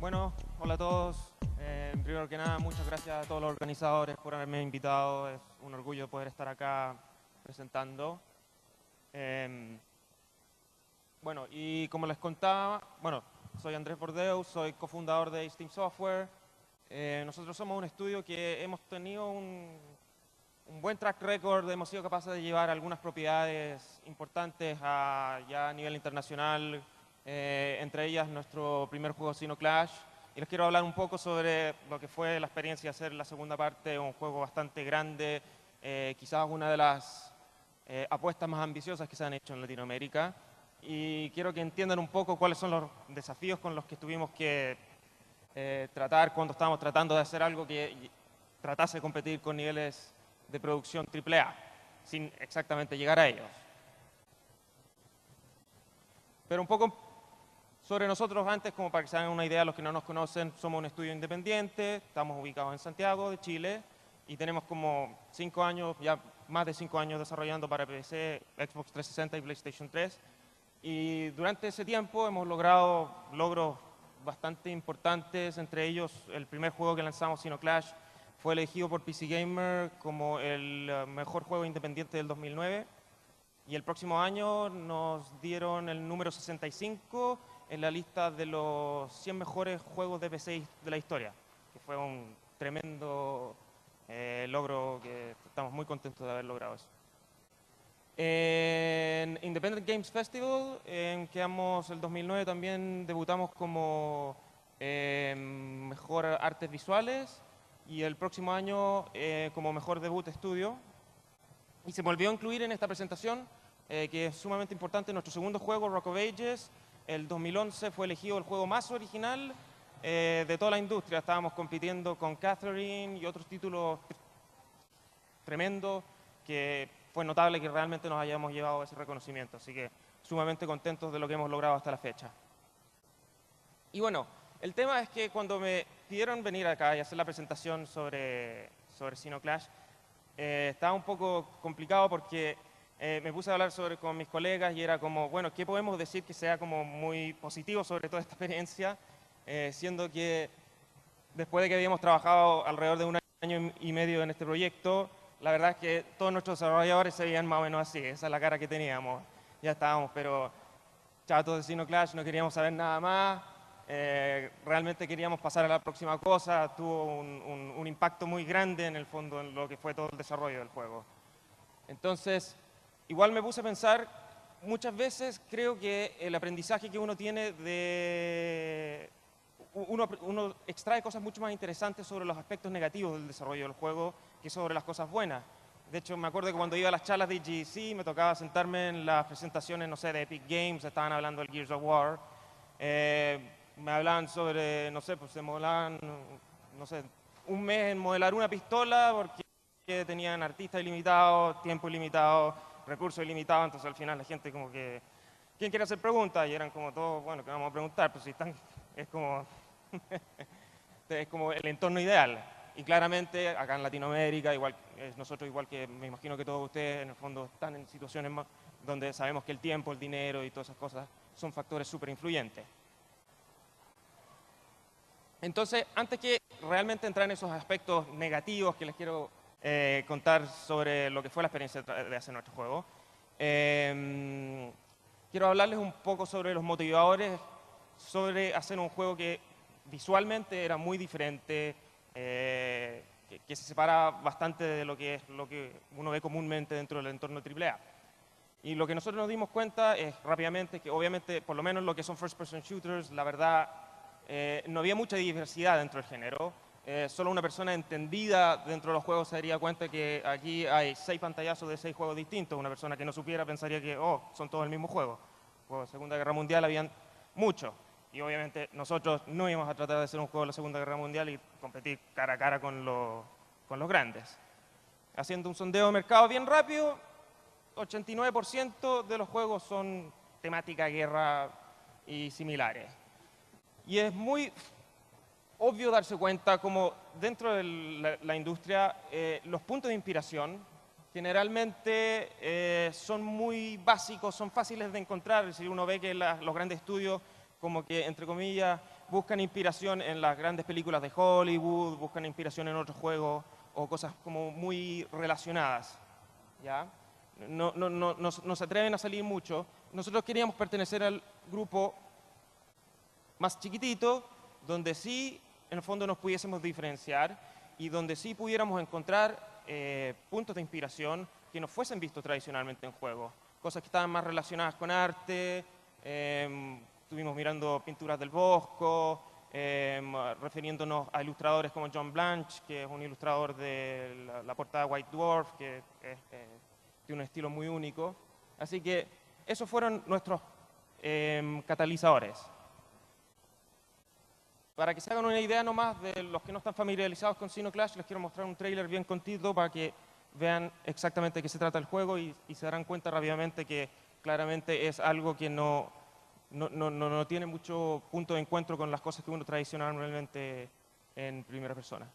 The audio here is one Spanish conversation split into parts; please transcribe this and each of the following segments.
Bueno, hola a todos. Primero que nada, muchas gracias a todos los organizadores por haberme invitado. Es un orgullo poder estar acá presentando. Em, bueno, y como les contaba, soy Andrés Bordeu, soy cofundador de Steam Software. Nosotros somos un estudio que hemos tenido un buen track record, hemos sido capaces de llevar algunas propiedades importantes ya a nivel internacional, entre ellas nuestro primer juego Sino Clash. Y les quiero hablar un poco sobre lo que fue la experiencia de hacer la segunda parte, un juego bastante grande, quizás una de las apuestas más ambiciosas que se han hecho en Latinoamérica. Y quiero que entiendan un poco cuáles son los desafíos con los que tuvimos que tratar cuando estábamos tratando de hacer algo que tratase de competir con niveles de producción AAA, sin exactamente llegar a ellos. Pero un poco sobre nosotros antes, como para que se hagan una idea, los que no nos conocen, somos un estudio independiente, estamos ubicados en Santiago de Chile y tenemos como 5 años, ya más de 5 años desarrollando para PC, Xbox 360 y PlayStation 3. Y durante ese tiempo hemos logrado logros bastante importantes, entre ellos el primer juego que lanzamos, Sino Clash, fue elegido por PC Gamer como el mejor juego independiente del 2009. Y el próximo año nos dieron el número 65 en la lista de los 100 mejores juegos de PC de la historia, que fue un tremendo logro que estamos muy contentos de haber logrado eso. En Independent Games Festival, en que el 2009 también debutamos como mejor artes visuales y el próximo año como mejor debut estudio. Y se volvió a incluir en esta presentación, que es sumamente importante, nuestro segundo juego, Rock of Ages. El 2011 fue elegido el juego más original de toda la industria. Estábamos compitiendo con Catherine y otros títulos tremendos que fue notable que realmente nos hayamos llevado ese reconocimiento. Así que sumamente contentos de lo que hemos logrado hasta la fecha. Y bueno, el tema es que cuando me pidieron venir acá y hacer la presentación sobre Sino Clash, estaba un poco complicado porque me puse a hablar con mis colegas y era como, bueno, ¿qué podemos decir que sea como muy positivo sobre toda esta experiencia? Siendo que después de que habíamos trabajado alrededor de un año y medio en este proyecto, la verdad es que todos nuestros desarrolladores se veían más o menos así, esa es la cara que teníamos. Ya estábamos, pero chatos de Sino Clash, no queríamos saber nada más. Realmente queríamos pasar a la próxima cosa, tuvo un impacto muy grande en el fondo en lo que fue todo el desarrollo del juego. Entonces, igual me puse a pensar, muchas veces creo que el aprendizaje que uno tiene uno extrae cosas mucho más interesantes sobre los aspectos negativos del desarrollo del juego que sobre las cosas buenas. De hecho, me acuerdo que cuando iba a las charlas de GDC me tocaba sentarme en las presentaciones, no sé, de Epic Games, estaban hablando del Gears of War. Me hablaban sobre, no sé, pues se modelaban, no sé, un mes en modelar una pistola porque tenían artistas ilimitados, tiempo ilimitado, recursos ilimitados, entonces al final la gente como que, ¿quién quiere hacer preguntas? Y eran como todos, bueno, ¿qué vamos a preguntar? Pues si están, es como, es como el entorno ideal. Y claramente acá en Latinoamérica, nosotros igual que me imagino que todos ustedes en el fondo están en situaciones donde sabemos que el tiempo, el dinero y todas esas cosas son factores súper influyentes. Entonces, antes que realmente entrar en esos aspectos negativos que les quiero contar sobre lo que fue la experiencia de hacer nuestro juego, quiero hablarles un poco sobre los motivadores, sobre hacer un juego que visualmente era muy diferente, que se separa bastante de lo que uno ve comúnmente dentro del entorno AAA. Y lo que nosotros nos dimos cuenta es rápidamente que obviamente, por lo menos lo que son first person shooters, la verdad, no había mucha diversidad dentro del género. Solo una persona entendida dentro de los juegos se daría cuenta que aquí hay 6 pantallazos de 6 juegos distintos. Una persona que no supiera pensaría que, oh, son todos el mismo juego. Juegos de Segunda Guerra Mundial habían muchos. Y obviamente nosotros no íbamos a tratar de hacer un juego de la Segunda Guerra Mundial y competir cara a cara con los grandes. Haciendo un sondeo de mercado bien rápido, 89% de los juegos son temática guerra y similares. Y es muy obvio darse cuenta como dentro de la industria los puntos de inspiración generalmente son muy básicos, son fáciles de encontrar. Es decir, uno ve que los grandes estudios como que, entre comillas, buscan inspiración en las grandes películas de Hollywood, buscan inspiración en otros juegos o cosas como muy relacionadas, ¿ya? No se atreven a salir mucho. Nosotros queríamos pertenecer al grupo más chiquitito, donde sí, en el fondo, nos pudiésemos diferenciar y donde sí pudiéramos encontrar puntos de inspiración que no fuesen vistos tradicionalmente en juegos. Cosas que estaban más relacionadas con arte, estuvimos mirando pinturas del Bosco, refiriéndonos a ilustradores como John Blanche, que es un ilustrador de la portada White Dwarf, que tiene un estilo muy único. Así que esos fueron nuestros catalizadores. Para que se hagan una idea nomás de los que no están familiarizados con Xenoclash, les quiero mostrar un trailer bien cortito para que vean exactamente de qué se trata el juego y se darán cuenta rápidamente que claramente es algo que no tiene mucho punto de encuentro con las cosas que uno tradicionalmente en primera persona.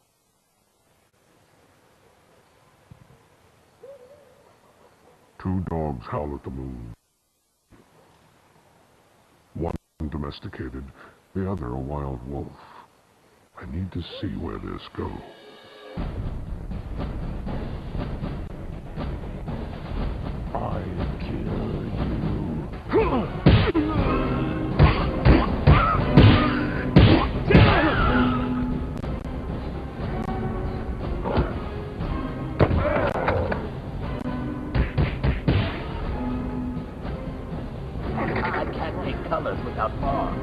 Two dogs howl at the moon. One domesticated, the other a wild wolf. I need to see where this goes. I kill you. I can't make colors without forms.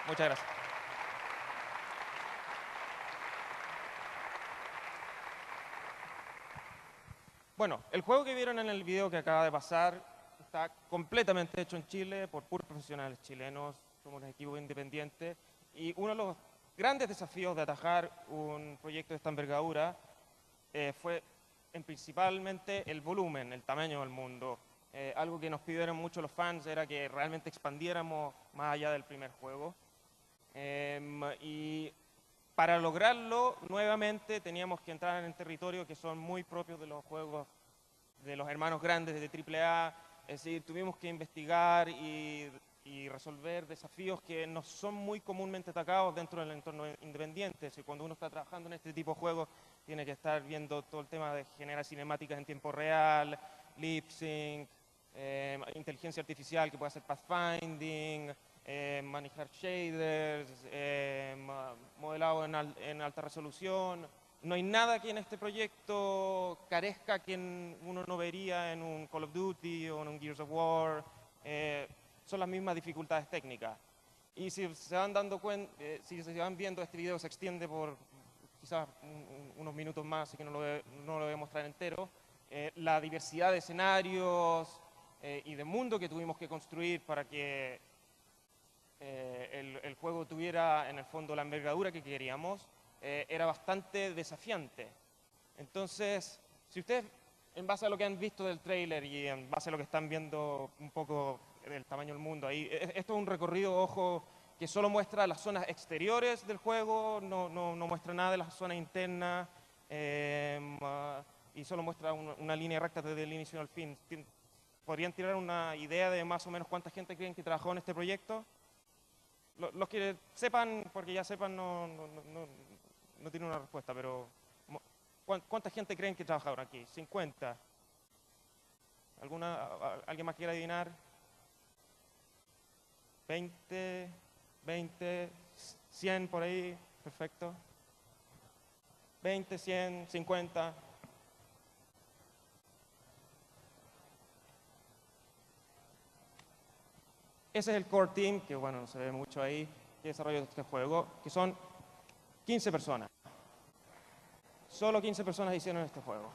Muchas gracias. Bueno, el juego que vieron en el video que acaba de pasar está completamente hecho en Chile por puros profesionales chilenos. Somos un equipo independiente y uno de los grandes desafíos de atajar un proyecto de esta envergadura fue principalmente el volumen, el tamaño del mundo. Algo que nos pidieron mucho los fans era que realmente expandiéramos más allá del primer juego. Y para lograrlo, nuevamente teníamos que entrar en territorios que son muy propios de los juegos de los hermanos grandes de AAA. Es decir, tuvimos que investigar y resolver desafíos que no son muy comúnmente atacados dentro del entorno independiente. Es decir, cuando uno está trabajando en este tipo de juegos, tiene que estar viendo todo el tema de generar cinemáticas en tiempo real, lip sync, inteligencia artificial que puede hacer pathfinding, manejar shaders, modelado en alta resolución. No hay nada que en este proyecto carezca que uno no vería en un Call of Duty o en un Gears of War. Son las mismas dificultades técnicas. Y si se van dando cuenta, si se van viendo, este video se extiende por quizás unos minutos más, así que no lo voy a mostrar entero. La diversidad de escenarios y de mundo que tuvimos que construir para que el juego tuviera en el fondo la envergadura que queríamos, era bastante desafiante. Entonces, si ustedes, en base a lo que han visto del tráiler y en base a lo que están viendo un poco del tamaño del mundo ahí, esto es un recorrido, ojo, que solo muestra las zonas exteriores del juego, no muestra nada de las zonas internas, y solo muestra una línea recta desde el inicio al fin. ¿Podrían tirar una idea de más o menos cuánta gente creen que trabajó en este proyecto? Los que sepan, porque ya sepan, no tienen una respuesta, pero ¿cuánta gente creen que trabajaron aquí? ¿50? ¿Alguien más quiere adivinar? ¿20? ¿20? ¿100 por ahí? Perfecto. ¿20, 100, 50? Ese es el core team, que bueno, no se ve mucho ahí, que desarrolló este juego, que son 15 personas. Solo 15 personas hicieron este juego.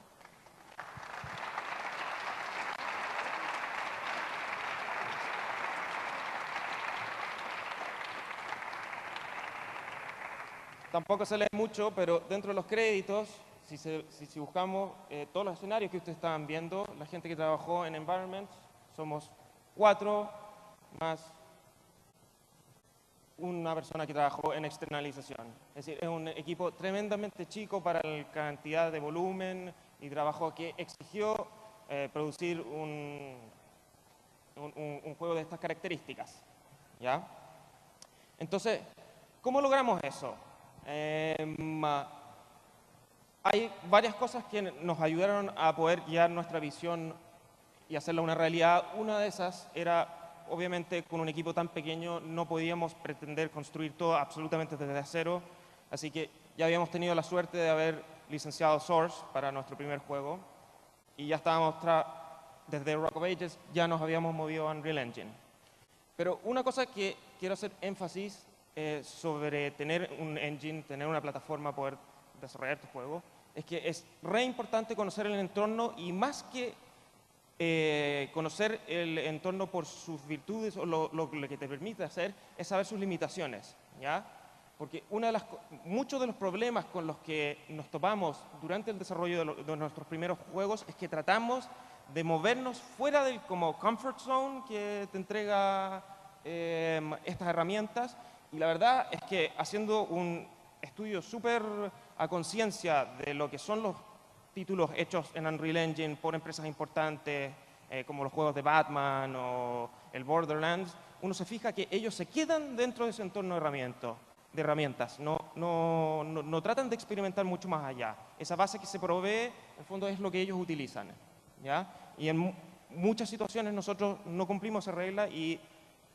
Tampoco se lee mucho, pero dentro de los créditos, si buscamos todos los escenarios que ustedes estaban viendo, la gente que trabajó en Environment, somos 4 más una persona que trabajó en externalización. Es decir, es un equipo tremendamente chico para la cantidad de volumen y trabajo que exigió producir un juego de estas características. ¿Ya? Entonces, ¿cómo logramos eso? Hay varias cosas que nos ayudaron a poder guiar nuestra visión y hacerla una realidad. Una de esas era, obviamente, con un equipo tan pequeño no podíamos pretender construir todo absolutamente desde cero, así que ya habíamos tenido la suerte de haber licenciado Source para nuestro primer juego y ya estábamos desde Rock of Ages ya nos habíamos movido a Unreal Engine. Pero una cosa que quiero hacer énfasis sobre tener un engine, tener una plataforma, poder desarrollar tu juego, es que es re importante conocer el entorno y más que conocer el entorno por sus virtudes o lo que te permite hacer, es saber sus limitaciones, ¿ya? Porque muchos de los problemas con los que nos topamos durante el desarrollo de nuestros primeros juegos es que tratamos de movernos fuera del como comfort zone que te entrega estas herramientas. Y la verdad es que haciendo un estudio súper a conciencia de lo que son los títulos hechos en Unreal Engine por empresas importantes, como los juegos de Batman o el Borderlands, uno se fija que ellos se quedan dentro de ese entorno de herramientas. No tratan de experimentar mucho más allá. Esa base que se provee, en el fondo, es lo que ellos utilizan, ¿ya? Y en muchas situaciones nosotros no cumplimos esa regla y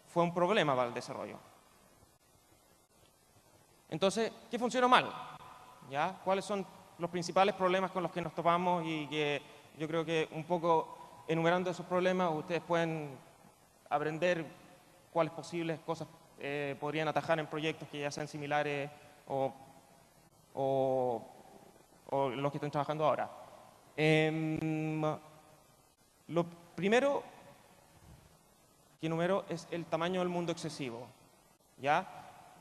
fue un problema para el desarrollo. Entonces, ¿qué funcionó mal? ¿Ya? ¿Cuáles son los principales problemas con los que nos topamos? Y que yo creo que un poco enumerando esos problemas ustedes pueden aprender cuáles posibles cosas podrían atajar en proyectos que ya sean similares o los que estén trabajando ahora. Lo primero que enumero es el tamaño del mundo excesivo, ¿ya?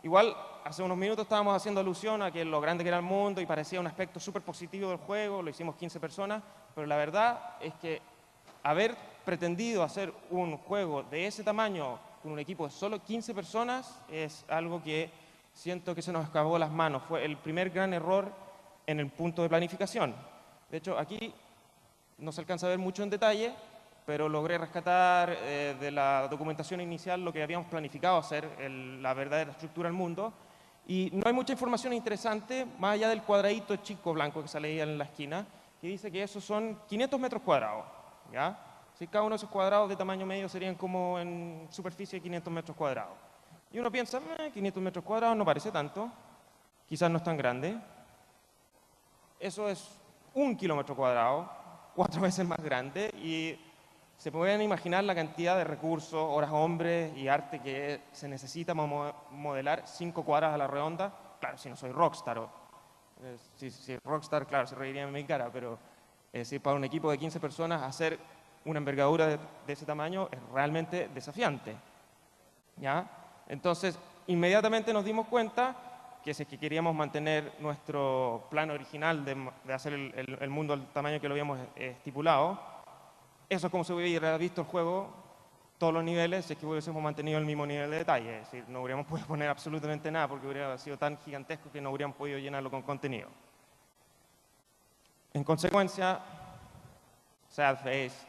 Igual, hace unos minutos estábamos haciendo alusión a que lo grande que era el mundo y parecía un aspecto súper positivo del juego, lo hicimos 15 personas, pero la verdad es que haber pretendido hacer un juego de ese tamaño con un equipo de solo 15 personas es algo que siento que se nos escapó de las manos. Fue el primer gran error en el punto de planificación. De hecho, aquí no se alcanza a ver mucho en detalle, pero logré rescatar de la documentación inicial lo que habíamos planificado hacer, la verdadera estructura del mundo. Y no hay mucha información interesante, más allá del cuadradito chico blanco que sale ahí en la esquina, que dice que esos son 500 metros cuadrados, ¿ya? Si cada uno de esos cuadrados de tamaño medio serían como en superficie 500 metros cuadrados. Y uno piensa, 500 metros cuadrados no parece tanto, quizás no es tan grande. Eso es 1 kilómetro cuadrado, 4 veces más grande, y se pueden imaginar la cantidad de recursos, horas hombres y arte que se necesita para modelar 5 cuadras a la redonda. Claro, si no soy Rockstar. Si Rockstar, claro, se reiría en mi cara, pero para un equipo de 15 personas hacer una envergadura de ese tamaño es realmente desafiante, ¿ya? Entonces, inmediatamente nos dimos cuenta que si es que queríamos mantener nuestro plan original de hacer el mundo al tamaño que lo habíamos estipulado, eso es como se hubiera visto el juego, todos los niveles, si es que hubiésemos mantenido el mismo nivel de detalle. Es decir, no hubiéramos podido poner absolutamente nada porque hubiera sido tan gigantesco que no hubiéramos podido llenarlo con contenido. En consecuencia, sad face,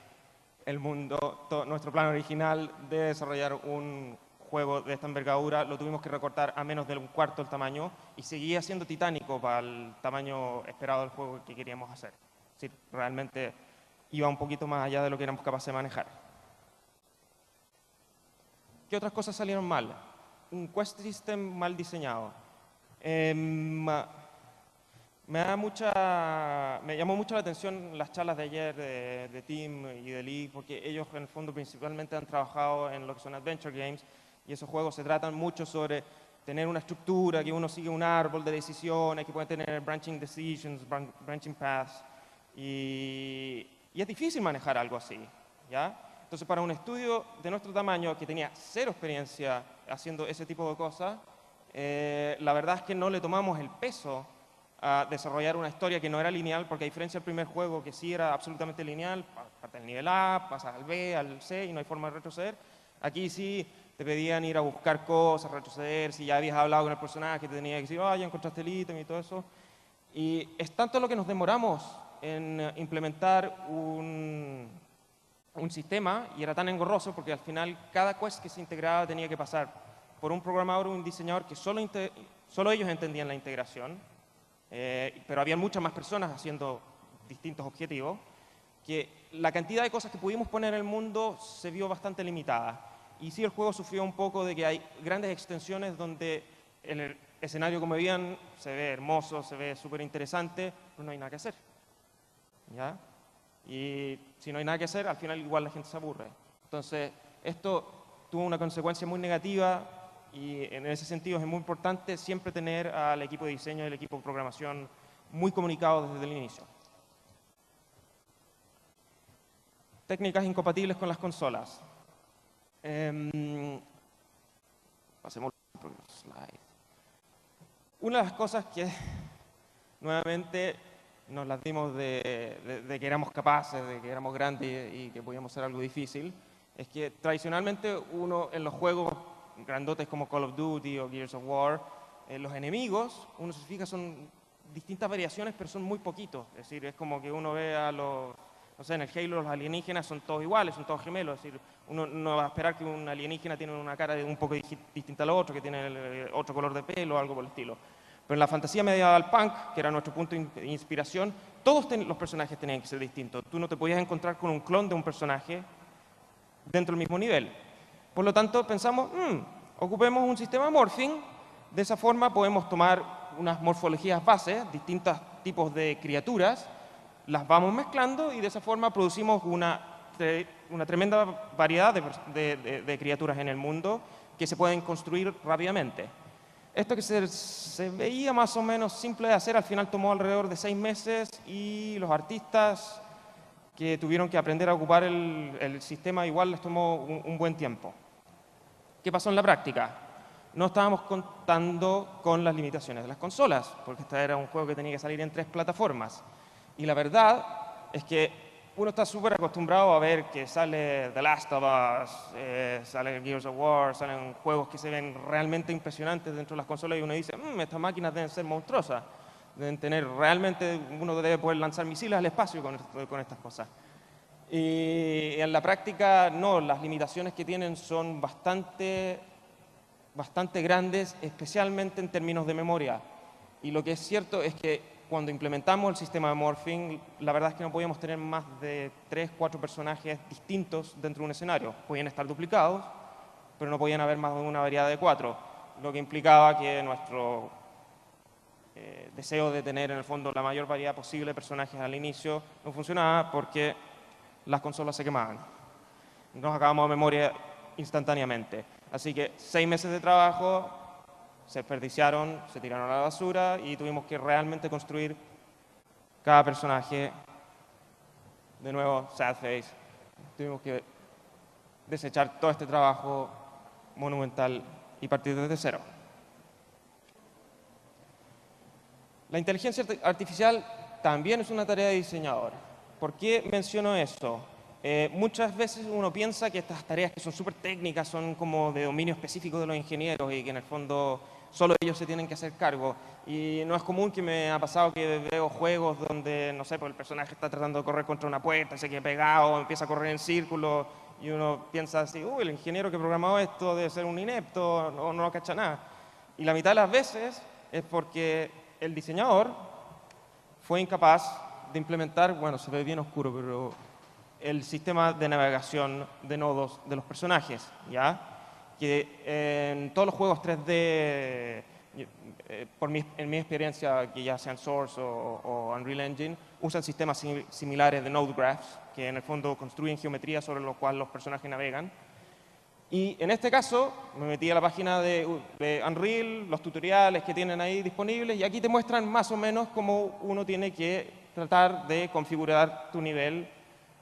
el mundo, nuestro plan original de desarrollar un juego de esta envergadura lo tuvimos que recortar a menos de un cuarto del tamaño y seguía siendo titánico para el tamaño esperado del juego que queríamos hacer. Es decir, realmente iba un poquito más allá de lo que éramos capaces de manejar. ¿Qué otras cosas salieron mal? Un quest system mal diseñado. Me llamó mucho la atención las charlas de ayer de Team y de League, porque ellos en el fondo principalmente han trabajado en lo que son adventure games, y esos juegos se tratan mucho sobre tener una estructura, que uno sigue un árbol de decisiones, que puede tener branching decisions, branching paths, y es difícil manejar algo así, ¿ya? Entonces, para un estudio de nuestro tamaño, que tenía cero experiencia haciendo ese tipo de cosas, la verdad es que no le tomamos el peso a desarrollar una historia que no era lineal, porque a diferencia del primer juego, que sí era absolutamente lineal, parte del nivel A, pasas al B, al C y no hay forma de retroceder, aquí sí te pedían ir a buscar cosas, retroceder, si ya habías hablado con el personaje, te tenía que decir, ya encontraste el ítem y todo eso. Y es tanto lo que nos demoramos en implementar un sistema, y era tan engorroso porque al final cada quest que se integraba tenía que pasar por un programador o un diseñador que solo ellos entendían la integración, pero había muchas más personas haciendo distintos objetivos, que la cantidad de cosas que pudimos poner en el mundo se vio bastante limitada. Y sí, el juego sufrió un poco de que hay grandes extensiones donde el escenario, como veían, se ve hermoso, se ve súper interesante, pero no hay nada que hacer, ¿ya? Y si no hay nada que hacer, al final igual la gente se aburre. Entonces, esto tuvo una consecuencia muy negativa y en ese sentido es muy importante siempre tener al equipo de diseño y al equipo de programación muy comunicados desde el inicio. Técnicas incompatibles con las consolas. Pasemos al slide. Una de las cosas que nuevamente nos las dimos de que éramos capaces, de que éramos grandes y que podíamos hacer algo difícil, es que tradicionalmente uno en los juegos grandotes como Call of Duty o Gears of War, los enemigos, uno se fija, son distintas variaciones, pero son muy poquitos. Es decir, es como que uno ve a los, no sé, en el Halo los alienígenas son todos iguales, son todos gemelos. Es decir, uno no va a esperar que un alienígena tiene una cara un poco distinta a la otra, que tiene otro color de pelo o algo por el estilo. Pero en la fantasía medieval punk, que era nuestro punto de inspiración, todos los personajes tenían que ser distintos. Tú no te podías encontrar con un clon de un personaje dentro del mismo nivel. Por lo tanto, pensamos, ocupemos un sistema de morphing. De esa forma podemos tomar unas morfologías bases, distintos tipos de criaturas, las vamos mezclando y de esa forma producimos una tremenda variedad de criaturas en el mundo que se pueden construir rápidamente. Esto que se veía más o menos simple de hacer, al final tomó alrededor de 6 meses y los artistas que tuvieron que aprender a ocupar el sistema igual les tomó un buen tiempo. ¿Qué pasó en la práctica? No estábamos contando con las limitaciones de las consolas, porque este era un juego que tenía que salir en 3 plataformas. Y la verdad es que uno está súper acostumbrado a ver que sale The Last of Us, sale Gears of War, salen juegos que se ven realmente impresionantes dentro de las consolas y uno dice, estas máquinas deben ser monstruosas, deben tener realmente, uno debe poder lanzar misiles al espacio con estas cosas. Y en la práctica, no, las limitaciones que tienen son bastante grandes, especialmente en términos de memoria. Y lo que es cierto es que cuando implementamos el sistema de morphing, la verdad es que no podíamos tener más de 3, 4 personajes distintos dentro de un escenario. Podían estar duplicados, pero no podían haber más de una variedad de 4, lo que implicaba que nuestro deseo de tener en el fondo la mayor variedad posible de personajes al inicio no funcionaba porque las consolas se quemaban. Nos acabamos de memoria instantáneamente. Así que 6 meses de trabajo se desperdiciaron, se tiraron a la basura y tuvimos que realmente construir cada personaje. De nuevo, sad face. Tuvimos que desechar todo este trabajo monumental y partir desde cero. La inteligencia artificial también es una tarea de diseñador. ¿Por qué menciono eso? Muchas veces uno piensa que estas tareas que son súper técnicas son como de dominio específico de los ingenieros y que en el fondo solo ellos se tienen que hacer cargo. Y no es común, que me ha pasado que veo juegos donde, no sé, pues el personaje está tratando de correr contra una puerta, se queda pegado, empieza a correr en círculo y uno piensa así, el ingeniero que programó esto debe ser un inepto, no cacha nada. Y la mitad de las veces es porque el diseñador fue incapaz de implementar, bueno, se ve bien oscuro, pero el sistema de navegación de nodos de los personajes, ¿ya? Que en todos los juegos 3D, en mi experiencia, que ya sean Source o Unreal Engine, usan sistemas similares de node graphs, que en el fondo construyen geometría sobre lo cual los personajes navegan. Y en este caso, me metí a la página de Unreal, los tutoriales que tienen ahí disponibles, y aquí te muestran más o menos cómo uno tiene que tratar de configurar tu nivel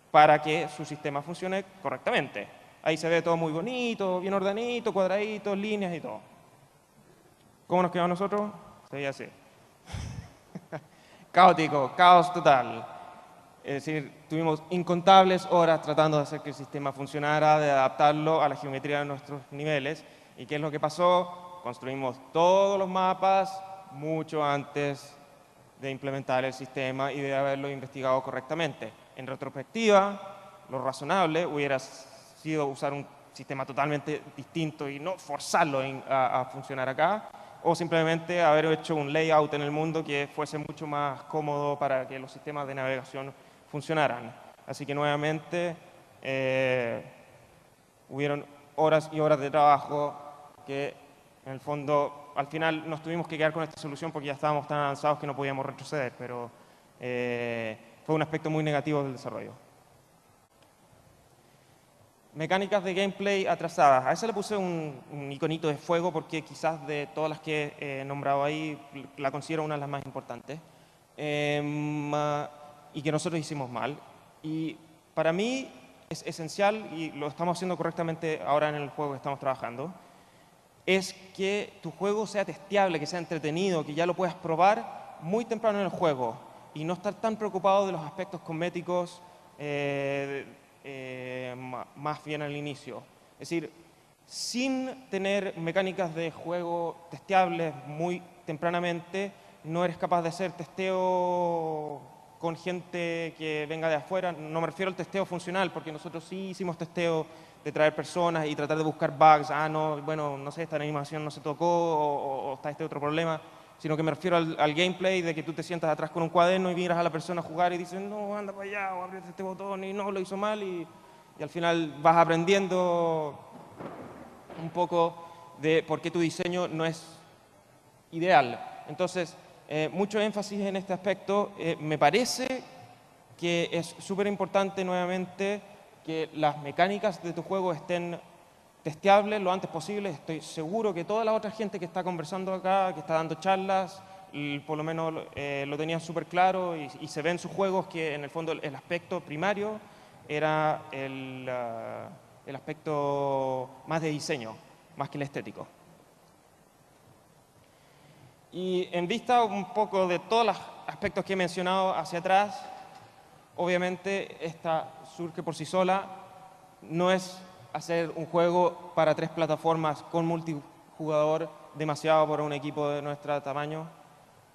para que su sistema funcione correctamente. Ahí se ve todo muy bonito, bien ordenadito, cuadraditos, líneas y todo. ¿Cómo nos quedó a nosotros? Se veía así. Caótico, caos total. Es decir, tuvimos incontables horas tratando de hacer que el sistema funcionara, de adaptarlo a la geometría de nuestros niveles. ¿Y qué es lo que pasó? Construimos todos los mapas mucho antes de implementar el sistema y de haberlo investigado correctamente. En retrospectiva, lo razonable hubiera sido usar un sistema totalmente distinto y no forzarlo a funcionar acá, o simplemente haber hecho un layout en el mundo que fuese mucho más cómodo para que los sistemas de navegación funcionaran. Así que nuevamente hubieron horas y horas de trabajo que en el fondo al final nos tuvimos que quedar con esta solución porque ya estábamos tan avanzados que no podíamos retroceder, pero fue un aspecto muy negativo del desarrollo. Mecánicas de gameplay atrasadas. A esa le puse un iconito de fuego porque quizás de todas las que he nombrado ahí la considero una de las más importantes. Y que nosotros hicimos mal. Y para mí es esencial, y lo estamos haciendo correctamente ahora en el juego que estamos trabajando, es que tu juego sea testeable, que sea entretenido, que ya lo puedas probar muy temprano en el juego y no estar tan preocupado de los aspectos cosméticos más bien al inicio. Es decir, sin tener mecánicas de juego testeables muy tempranamente, no eres capaz de hacer testeo con gente que venga de afuera. No me refiero al testeo funcional, porque nosotros sí hicimos testeo de traer personas y tratar de buscar bugs. No, bueno, no sé, esta animación no se tocó o está este otro problema. Sino que me refiero al gameplay de que tú te sientas atrás con un cuaderno y miras a la persona a jugar y dices, no, anda para allá, o aprieta este botón y no, lo hizo mal. Y al final vas aprendiendo un poco de por qué tu diseño no es ideal. Entonces, mucho énfasis en este aspecto. Me parece que es súper importante nuevamente que las mecánicas de tu juego estén testeables lo antes posible. Estoy seguro que toda la otra gente que está conversando acá, que está dando charlas, por lo menos lo tenían súper claro y se ve en sus juegos que en el fondo el aspecto primario era el aspecto más de diseño, más que el estético. Y en vista un poco de todos los aspectos que he mencionado hacia atrás, obviamente esta surge por sí sola. No es hacer un juego para 3 plataformas con multijugador demasiado para un equipo de nuestro tamaño.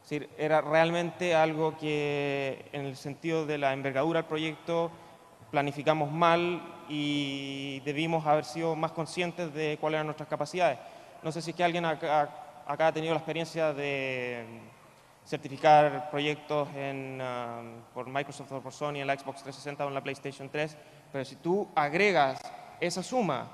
Es decir, era realmente algo que en el sentido de la envergadura del proyecto planificamos mal y debimos haber sido más conscientes de cuáles eran nuestras capacidades. No sé si es que alguien acá ha tenido la experiencia de certificar proyectos por Microsoft o por Sony en la Xbox 360 o en la PlayStation 3, pero si tú agregas esa suma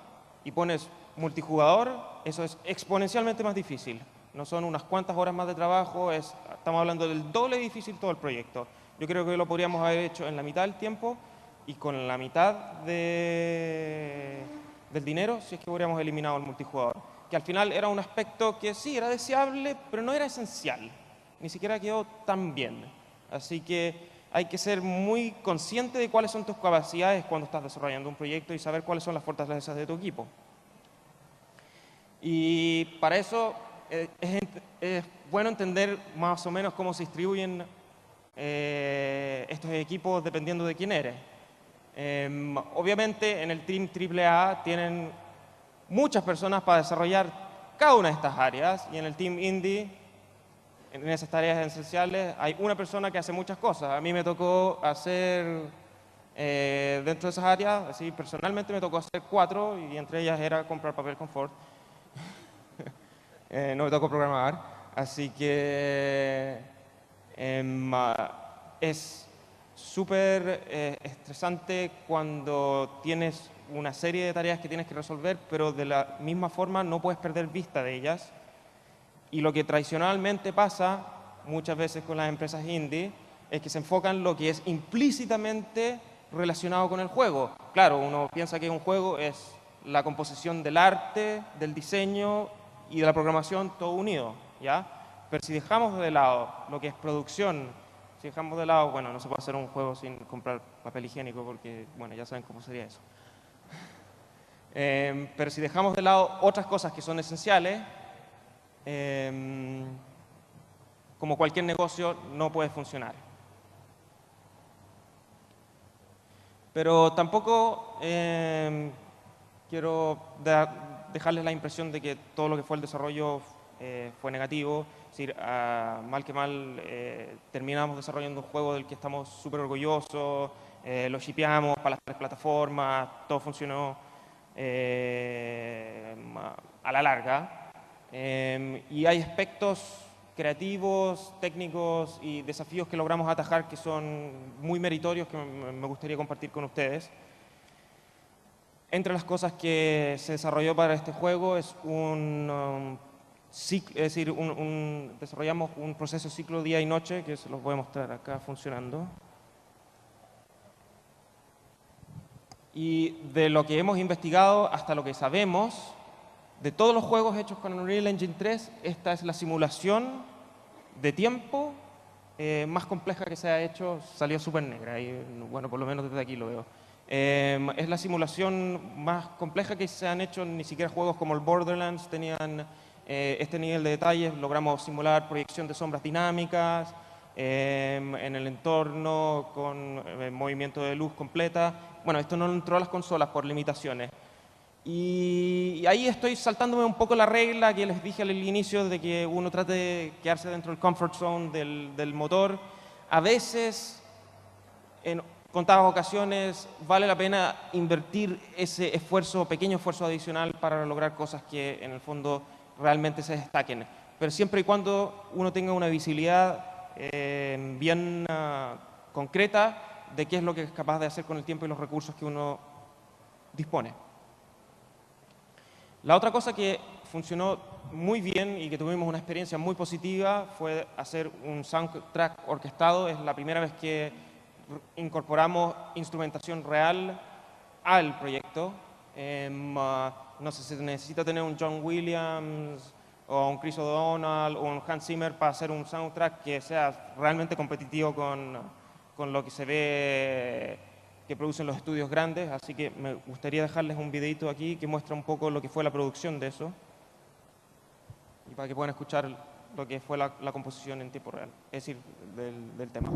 y pones multijugador, eso es exponencialmente más difícil. No son unas cuantas horas más de trabajo, estamos hablando del doble difícil todo el proyecto. Yo creo que lo podríamos haber hecho en la mitad del tiempo y con la mitad del dinero si es que hubiéramos eliminado el multijugador. Que al final era un aspecto que sí, era deseable, pero no era esencial. Ni siquiera quedó tan bien. Así que hay que ser muy consciente de cuáles son tus capacidades cuando estás desarrollando un proyecto y saber cuáles son las fortalezas de tu equipo. Y para eso es bueno entender más o menos cómo se distribuyen estos equipos dependiendo de quién eres. Obviamente en el Team AAA tienen muchas personas para desarrollar cada una de estas áreas, y en el Team Indie, en esas tareas esenciales, hay una persona que hace muchas cosas. A mí me tocó hacer, dentro de esas áreas, así personalmente me tocó hacer 4, y entre ellas era comprar papel confort. No me tocó programar, así que es súper estresante cuando tienes una serie de tareas que tienes que resolver, pero de la misma forma no puedes perder vista de ellas. Y lo que tradicionalmente pasa muchas veces con las empresas indie es que se enfocan en lo que es implícitamente relacionado con el juego. Claro, uno piensa que un juego es la composición del arte, del diseño y de la programación todo unido, ¿ya? Pero si dejamos de lado lo que es producción, si dejamos de lado, bueno, no se puede hacer un juego sin comprar papel higiénico porque, bueno, ya saben cómo sería eso. Pero si dejamos de lado otras cosas que son esenciales, como cualquier negocio, no puede funcionar. Pero tampoco quiero dejarles la impresión de que todo lo que fue el desarrollo fue negativo. Es decir, mal que mal, terminamos desarrollando un juego del que estamos súper orgullosos, lo shipeamos para las 3 plataformas, todo funcionó a la larga. Y hay aspectos creativos, técnicos y desafíos que logramos atajar que son muy meritorios que me gustaría compartir con ustedes. Entre las cosas que se desarrolló para este juego es desarrollamos un proceso ciclo día y noche, que se los voy a mostrar acá funcionando. Y de lo que hemos investigado hasta lo que sabemos, de todos los juegos hechos con Unreal Engine 3, esta es la simulación de tiempo más compleja que se ha hecho. Salió súper negra, y bueno, por lo menos desde aquí lo veo. Es la simulación más compleja que se han hecho. Ni siquiera juegos como el Borderlands tenían este nivel de detalles. Logramos simular proyección de sombras dinámicas en el entorno con movimiento de luz completa. Bueno, esto no entró a las consolas por limitaciones. Y ahí estoy saltándome un poco la regla que les dije al inicio de que uno trate de quedarse dentro del comfort zone del motor. A veces, en contadas ocasiones, vale la pena invertir ese esfuerzo, pequeño esfuerzo adicional para lograr cosas que en el fondo realmente se destaquen. Pero siempre y cuando uno tenga una visibilidad bien concreta de qué es lo que es capaz de hacer con el tiempo y los recursos que uno dispone. La otra cosa que funcionó muy bien y que tuvimos una experiencia muy positiva fue hacer un soundtrack orquestado. Es la primera vez que incorporamos instrumentación real al proyecto. No sé si se necesita tener un John Williams o un Chris O'Donnell o un Hans Zimmer para hacer un soundtrack que sea realmente competitivo con lo que se ve que producen los estudios grandes, así que me gustaría dejarles un videito aquí que muestra un poco lo que fue la producción de eso y para que puedan escuchar lo que fue la composición en tiempo real, es decir, del tema.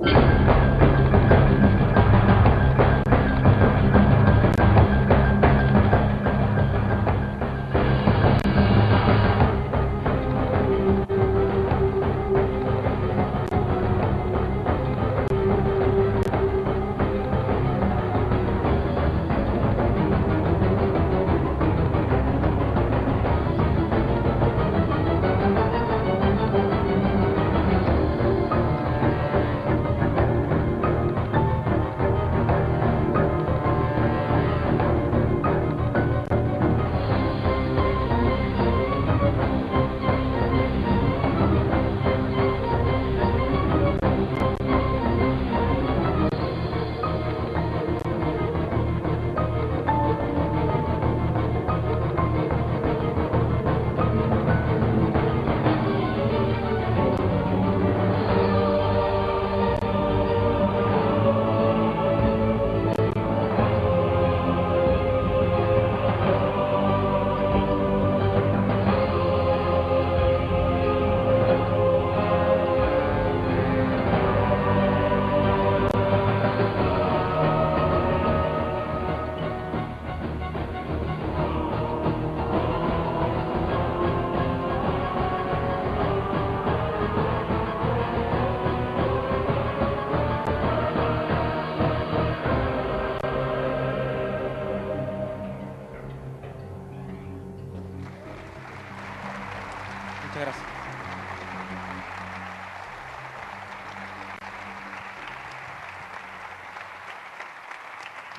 Muchas gracias.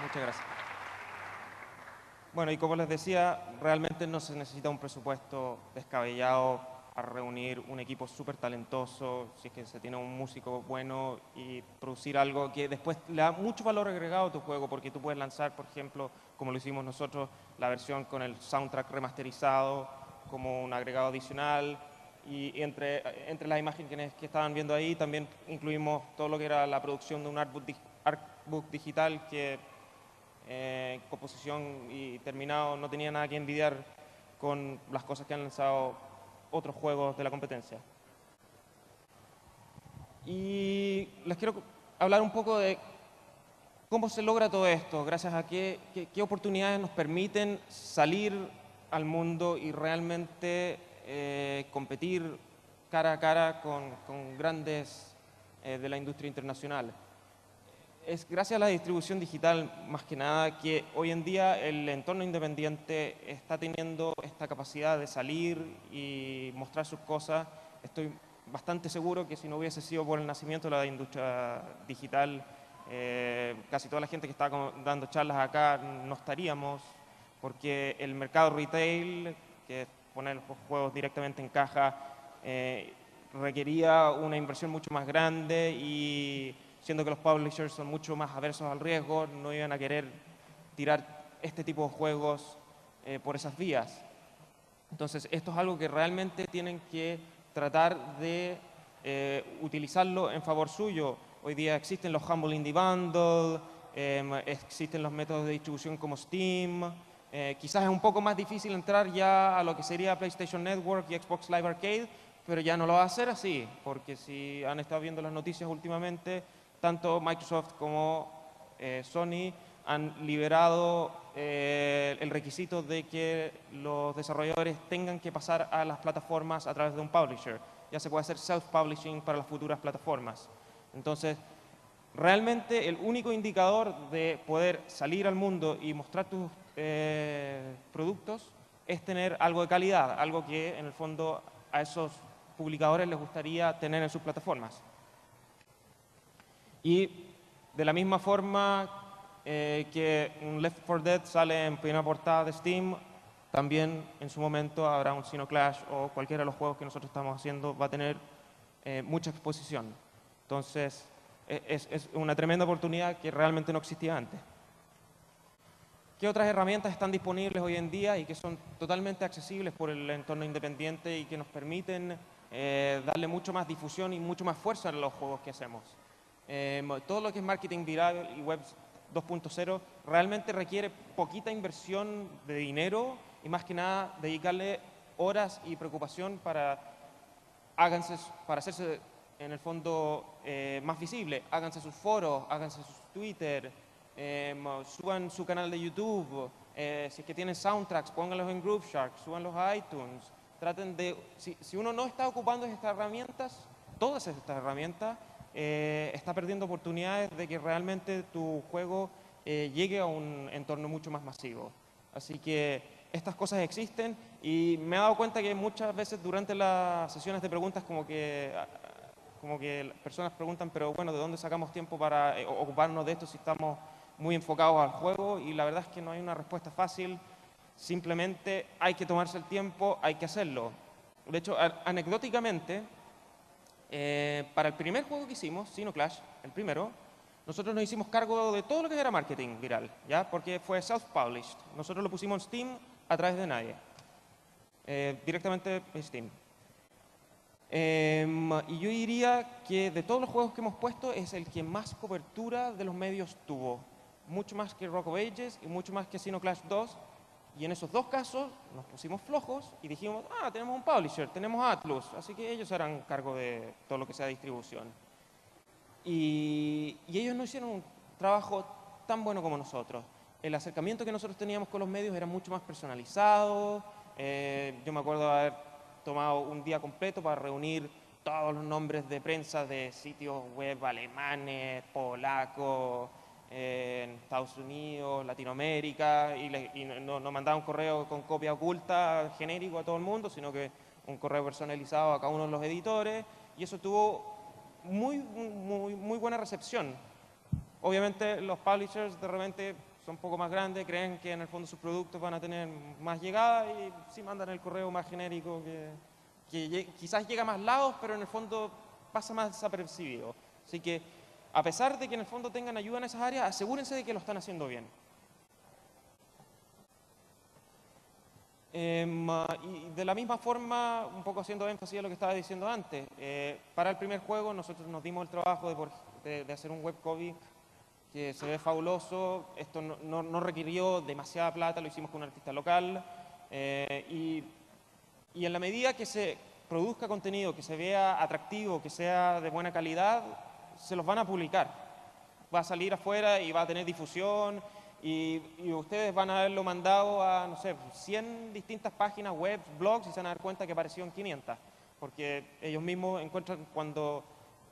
Muchas gracias. Bueno, y como les decía, realmente no se necesita un presupuesto descabellado a reunir un equipo súper talentoso, si es que se tiene un músico bueno y producir algo que después le da mucho valor agregado a tu juego, porque tú puedes lanzar, por ejemplo, como lo hicimos nosotros, la versión con el soundtrack remasterizado como un agregado adicional. Y entre las imágenes que estaban viendo ahí también incluimos todo lo que era la producción de un artbook digital que composición y terminado no tenía nada que envidiar con las cosas que han lanzado otros juegos de la competencia. Y les quiero hablar un poco de cómo se logra todo esto, gracias a qué oportunidades nos permiten salir al mundo y realmente competir cara a cara con grandes de la industria internacional. Es gracias a la distribución digital, más que nada, que hoy en día el entorno independiente está teniendo esta capacidad de salir y mostrar sus cosas. Estoy bastante seguro que si no hubiese sido por el nacimiento de la industria digital, casi toda la gente que está dando charlas acá no estaríamos, porque el mercado retail, que es poner los juegos directamente en caja, requería una inversión mucho más grande y siendo que los publishers son mucho más aversos al riesgo, no iban a querer tirar este tipo de juegos por esas vías. Entonces, esto es algo que realmente tienen que tratar de utilizarlo en favor suyo. Hoy día existen los Humble Indie Bundle, existen los métodos de distribución como Steam. Quizás es un poco más difícil entrar ya a lo que sería PlayStation Network y Xbox Live Arcade, pero ya no lo va a hacer así, porque si han estado viendo las noticias últimamente, tanto Microsoft como Sony han liberado el requisito de que los desarrolladores tengan que pasar a las plataformas a través de un publisher. Ya se puede hacer self-publishing para las futuras plataformas. Entonces, realmente el único indicador de poder salir al mundo y mostrar tus productos es tener algo de calidad, algo que en el fondo a esos publicadores les gustaría tener en sus plataformas. Y de la misma forma que un Left 4 Dead sale en primera portada de Steam, también en su momento habrá un Xenoclash o cualquiera de los juegos que nosotros estamos haciendo va a tener mucha exposición. Entonces, es una tremenda oportunidad que realmente no existía antes. ¿Qué otras herramientas están disponibles hoy en día y que son totalmente accesibles por el entorno independiente y que nos permiten darle mucho más difusión y mucho más fuerza a los juegos que hacemos? Todo lo que es marketing viral y web 2.0 realmente requiere poquita inversión de dinero y más que nada dedicarle horas y preocupación para hacerse en el fondo más visible. Háganse sus foros, háganse sus Twitter, suban su canal de YouTube, si es que tienen soundtracks, pónganlos en Grooveshark, súbanlos a iTunes. Traten de, si uno no está ocupando estas herramientas, todas estas herramientas, está perdiendo oportunidades de que realmente tu juego llegue a un entorno mucho más masivo. Así que estas cosas existen y me he dado cuenta que muchas veces durante las sesiones de preguntas como que las personas preguntan, pero bueno, ¿de dónde sacamos tiempo para ocuparnos de esto si estamos muy enfocados al juego? Y la verdad es que no hay una respuesta fácil, simplemente hay que tomarse el tiempo, hay que hacerlo. De hecho, anecdóticamente, para el primer juego que hicimos, Xenoclash, el primero, nosotros nos hicimos cargo de todo lo que era marketing viral, ¿ya? Porque fue self-published. Nosotros lo pusimos en Steam a través de nadie, directamente en Steam. Y yo diría que de todos los juegos que hemos puesto es el que más cobertura de los medios tuvo. Mucho más que Rock of Ages y mucho más que Xenoclash 2. Y en esos dos casos nos pusimos flojos y dijimos, tenemos un publisher, tenemos Atlus, así que ellos harán cargo de todo lo que sea distribución. Y ellos no hicieron un trabajo tan bueno como nosotros. El acercamiento que nosotros teníamos con los medios era mucho más personalizado. Yo me acuerdo de haber tomado un día completo para reunir todos los nombres de prensa de sitios web alemanes, polacos, en Estados Unidos, Latinoamérica, y no mandaba un correo con copia oculta genérico a todo el mundo, sino que un correo personalizado a cada uno de los editores, y eso tuvo muy buena recepción. Obviamente los publishers de repente son un poco más grandes, creen que en el fondo sus productos van a tener más llegada y sí mandan el correo más genérico que quizás llega a más lados, pero en el fondo pasa más desapercibido. Así que, a pesar de que en el fondo tengan ayuda en esas áreas, asegúrense de que lo están haciendo bien. Y de la misma forma, un poco haciendo énfasis a lo que estaba diciendo antes, para el primer juego nosotros nos dimos el trabajo de hacer un webcomic que se ve fabuloso. Esto no requirió demasiada plata, lo hicimos con un artista local. Y en la medida que se produzca contenido, que se vea atractivo, que sea de buena calidad, se los van a publicar. Va a salir afuera y va a tener difusión. Y ustedes van a haberlo mandado a, no sé, 100 distintas páginas web, blogs, y se van a dar cuenta que apareció en 500. Porque ellos mismos encuentran, cuando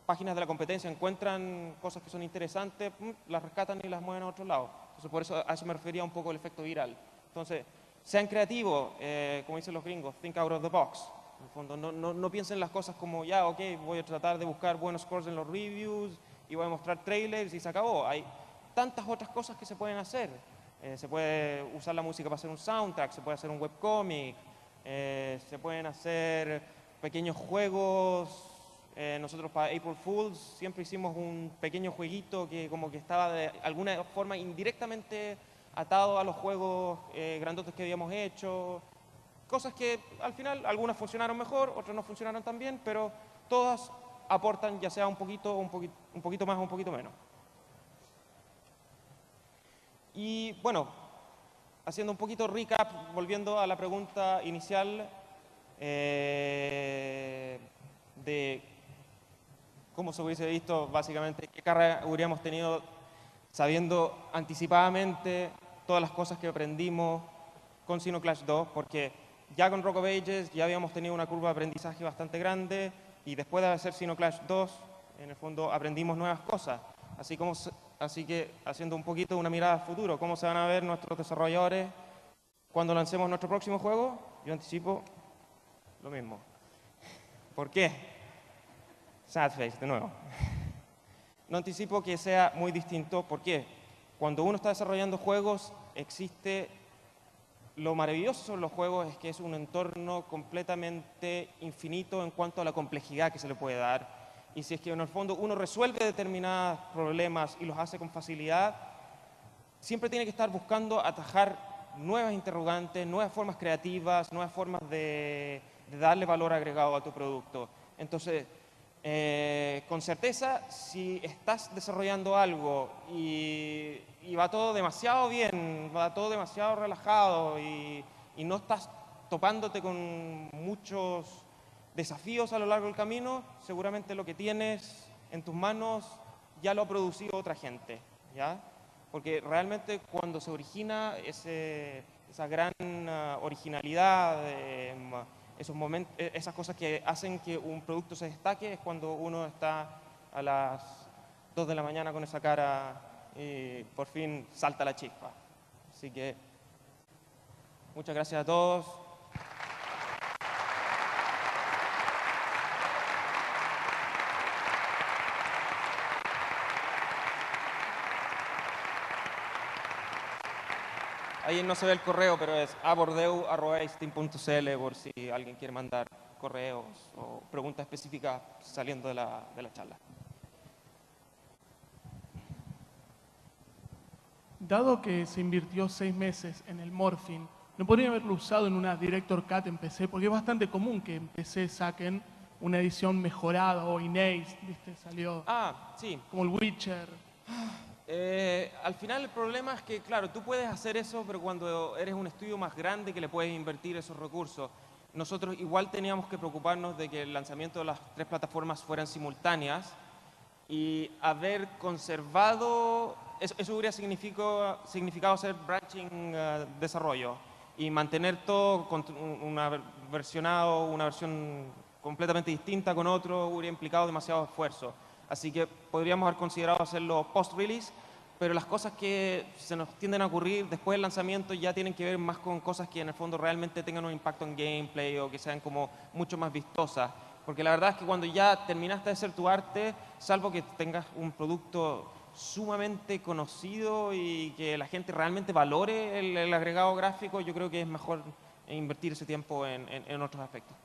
páginas de la competencia encuentran cosas que son interesantes, las rescatan y las mueven a otro lado. Entonces, por eso a eso me refería un poco el efecto viral. Entonces, sean creativos, como dicen los gringos, think out of the box. En el fondo, no piensen las cosas como, ya, ok, voy a tratar de buscar buenos scores en los reviews y voy a mostrar trailers y se acabó. Hay tantas otras cosas que se pueden hacer. Se puede usar la música para hacer un soundtrack, se puede hacer un webcomic, se pueden hacer pequeños juegos. Nosotros para April Fools siempre hicimos un pequeño jueguito que como que estaba de alguna forma indirectamente atado a los juegos grandotes que habíamos hecho. Cosas que al final algunas funcionaron mejor, otras no funcionaron tan bien, pero todas aportan ya sea un poquito más o un poquito menos. Y bueno, haciendo un poquito recap, volviendo a la pregunta inicial de cómo se hubiese visto básicamente, qué carrera hubiéramos tenido sabiendo anticipadamente todas las cosas que aprendimos con Xenoclash 2, porque ya con Rock of Ages ya habíamos tenido una curva de aprendizaje bastante grande y después de hacer Xenoclash 2, en el fondo aprendimos nuevas cosas. Así que, haciendo un poquito una mirada al futuro, ¿cómo se van a ver nuestros desarrolladores cuando lancemos nuestro próximo juego? Yo anticipo lo mismo. ¿Por qué? Sad face, de nuevo. No anticipo que sea muy distinto. ¿Por qué? Cuando uno está desarrollando juegos, existe... Lo maravilloso sobre los juegos es que es un entorno completamente infinito en cuanto a la complejidad que se le puede dar. Y si es que en el fondo uno resuelve determinados problemas y los hace con facilidad, siempre tiene que estar buscando atajar nuevas interrogantes, nuevas formas creativas, nuevas formas de darle valor agregado a tu producto. Entonces, con certeza, si estás desarrollando algo y va todo demasiado bien, va todo demasiado relajado y no estás topándote con muchos desafíos a lo largo del camino, seguramente lo que tienes en tus manos ya lo ha producido otra gente, ¿ya? Porque realmente cuando se origina esa gran originalidad, esos momentos, esas cosas que hacen que un producto se destaque, es cuando uno está a las 2 de la mañana con esa cara y por fin salta la chispa. Así que muchas gracias a todos. Ahí no se ve el correo, pero es abordeu@steam.cl por si alguien quiere mandar correos o preguntas específicas saliendo de la charla. Dado que se invirtió 6 meses en el Morphing, ¿no podrían haberlo usado en una Director Cut en PC? Porque es bastante común que en PC saquen una edición mejorada o in-ace, ¿viste? Salió sí. como el Witcher. Al final el problema es que, claro, tú puedes hacer eso, pero cuando eres un estudio más grande que le puedes invertir esos recursos. Nosotros igual teníamos que preocuparnos de que el lanzamiento de las 3 plataformas fueran simultáneas y haber conservado, eso hubiera significado hacer branching desarrollo y mantener todo con una versión completamente distinta con otro hubiera implicado demasiado esfuerzo. Así que podríamos haber considerado hacerlo post-release, pero las cosas que se nos tienden a ocurrir después del lanzamiento ya tienen que ver más con cosas que en el fondo realmente tengan un impacto en gameplay o que sean como mucho más vistosas. Porque la verdad es que cuando ya terminaste de hacer tu arte, salvo que tengas un producto sumamente conocido y que la gente realmente valore el agregado gráfico, yo creo que es mejor invertir ese tiempo en otros aspectos.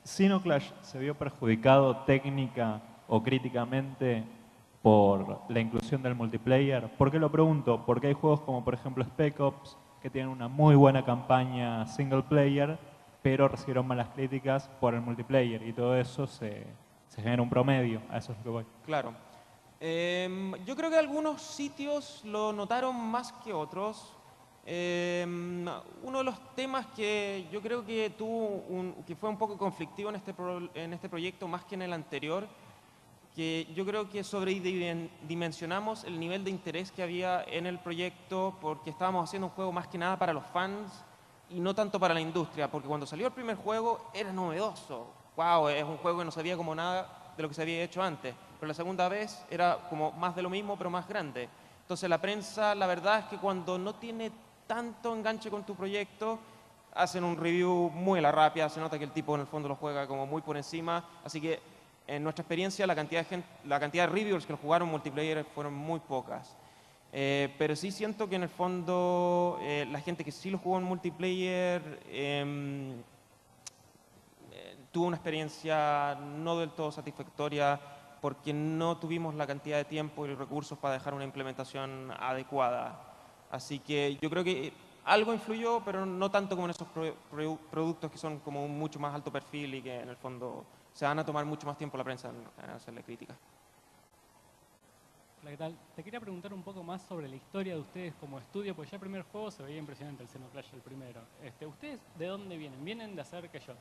¿Xenoclash se vio perjudicado técnica o críticamente por la inclusión del multiplayer? ¿Por qué lo pregunto? Porque hay juegos como por ejemplo Spec Ops que tienen una muy buena campaña single player, pero recibieron malas críticas por el multiplayer y todo eso se genera un promedio, a eso es lo que voy. Claro. Yo creo que algunos sitios lo notaron más que otros. Uno de los temas que yo creo que que fue un poco conflictivo en este proyecto más que en el anterior, que yo creo que sobredimensionamos el nivel de interés que había en el proyecto porque estábamos haciendo un juego más que nada para los fans y no tanto para la industria, porque cuando salió el primer juego era novedoso. Wow, es un juego que no sabía como nada de lo que se había hecho antes, pero la segunda vez era como más de lo mismo pero más grande. Entonces la prensa, la verdad es que cuando no tiene tanto enganche con tu proyecto, hacen un review muy a la rápida, se nota que el tipo en el fondo lo juega como muy por encima, así que en nuestra experiencia la cantidad de reviewers que lo jugaron multiplayer fueron muy pocas. Pero sí siento que en el fondo la gente que sí lo jugó en multiplayer tuvo una experiencia no del todo satisfactoria porque no tuvimos la cantidad de tiempo y recursos para dejar una implementación adecuada. Así que yo creo que algo influyó, pero no tanto como en esos productos que son como un mucho más alto perfil y que en el fondo se van a tomar mucho más tiempo la prensa en hacerle críticas. Hola, ¿qué tal? Te quería preguntar un poco más sobre la historia de ustedes como estudio, porque ya el primer juego se veía impresionante, el Xenoclash el primero. ¿Ustedes de dónde vienen? Vienen de hacer que yo.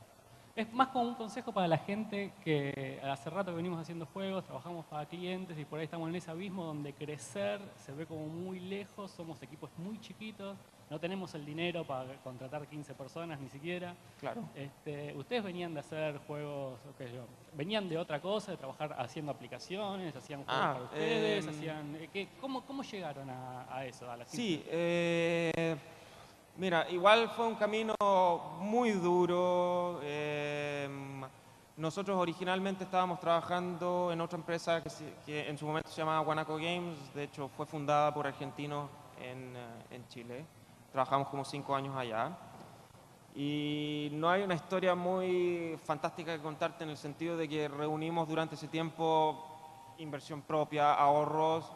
Es más como un consejo para la gente que hace rato que venimos haciendo juegos, trabajamos para clientes y por ahí estamos en ese abismo donde crecer se ve como muy lejos, somos equipos muy chiquitos, no tenemos el dinero para contratar 15 personas ni siquiera. Claro. Ustedes venían de hacer juegos, venían de otra cosa, de trabajar haciendo aplicaciones, hacían juegos para ustedes, ¿cómo llegaron a eso? A la sí, mira, igual fue un camino muy duro. Nosotros originalmente estábamos trabajando en otra empresa que en su momento se llamaba Guanaco Games, de hecho fue fundada por argentinos en Chile. Trabajamos como 5 años allá. Y no hay una historia muy fantástica que contarte en el sentido de que reunimos durante ese tiempo inversión propia, ahorros,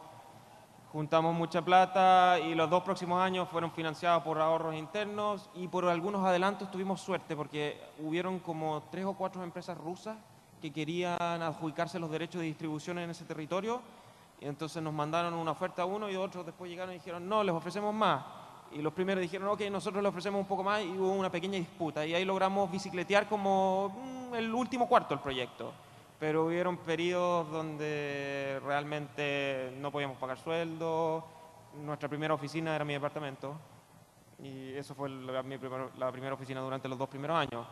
juntamos mucha plata y los 2 próximos años fueron financiados por ahorros internos y por algunos adelantos tuvimos suerte porque hubieron como 3 o 4 empresas rusas que querían adjudicarse los derechos de distribución en ese territorio y entonces nos mandaron una oferta a uno y otros después llegaron y dijeron no, les ofrecemos más. Y los primeros dijeron, ok, nosotros le ofrecemos un poco más y hubo una pequeña disputa. Y ahí logramos bicicletear como el último cuarto del proyecto. Pero hubieron periodos donde realmente no podíamos pagar sueldo. Nuestra primera oficina era mi departamento. Y eso fue la primera oficina durante los 2 primeros años.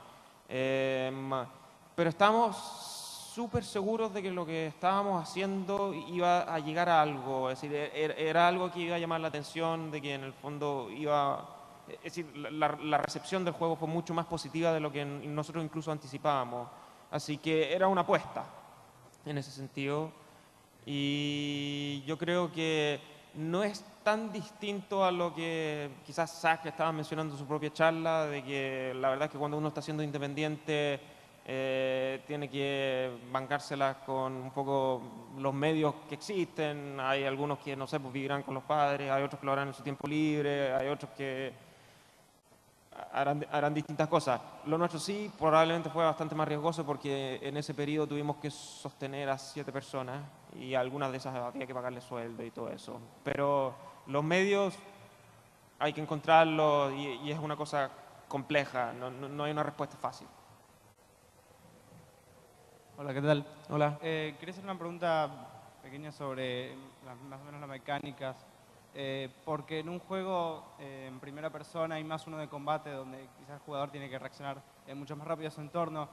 Pero estábamos súper seguros de que lo que estábamos haciendo iba a llegar a algo, es decir, era algo que iba a llamar la atención, de que en el fondo es decir, la recepción del juego fue mucho más positiva de lo que nosotros incluso anticipábamos, así que era una apuesta en ese sentido y yo creo que no es tan distinto a lo que quizás Zach estaba mencionando en su propia charla, de que la verdad es que cuando uno está siendo independiente tiene que bancárselas con un poco los medios que existen. Hay algunos que, no sé, pues vivirán con los padres, hay otros que lo harán en su tiempo libre, hay otros que harán distintas cosas. Lo nuestro sí, probablemente fue bastante más riesgoso porque en ese periodo tuvimos que sostener a 7 personas y algunas de esas había que pagarles sueldo y todo eso. Pero los medios hay que encontrarlos y es una cosa compleja, no hay una respuesta fácil. Hola, ¿qué tal? Hola. Quería hacer una pregunta pequeña sobre más o menos las mecánicas. Porque en un juego en primera persona hay más uno de combate donde quizás el jugador tiene que reaccionar mucho más rápido a su entorno.